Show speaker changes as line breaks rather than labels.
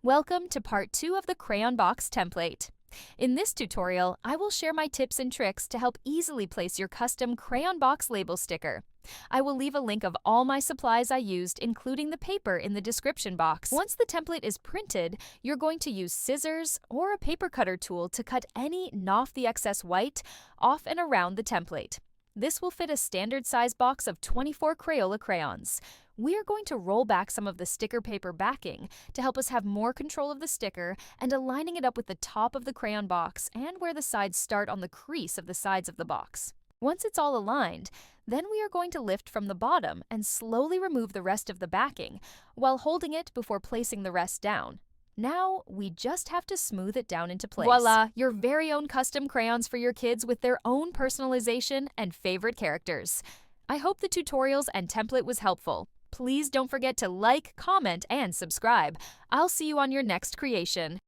Welcome to part 2 of the Crayon Box template. In this tutorial, I will share my tips and tricks to help easily place your custom Crayon Box label sticker. I will leave a link of all my supplies I used, including the paper, in the description box. Once the template is printed, you're going to use scissors or a paper cutter tool to cut any off the excess white off and around the template. This will fit a standard size box of 24 Crayola crayons. We are going to roll back some of the sticker paper backing to help us have more control of the sticker and aligning it up with the top of the crayon box and where the sides start on the crease of the sides of the box. Once it's all aligned, then we are going to lift from the bottom and slowly remove the rest of the backing while holding it before placing the rest down. Now, we just have to smooth it down into place. Voila! Your very own custom crayons for your kids with their own personalization and favorite characters. I hope the tutorials and template was helpful. Please don't forget to like, comment, and subscribe. I'll see you on your next creation.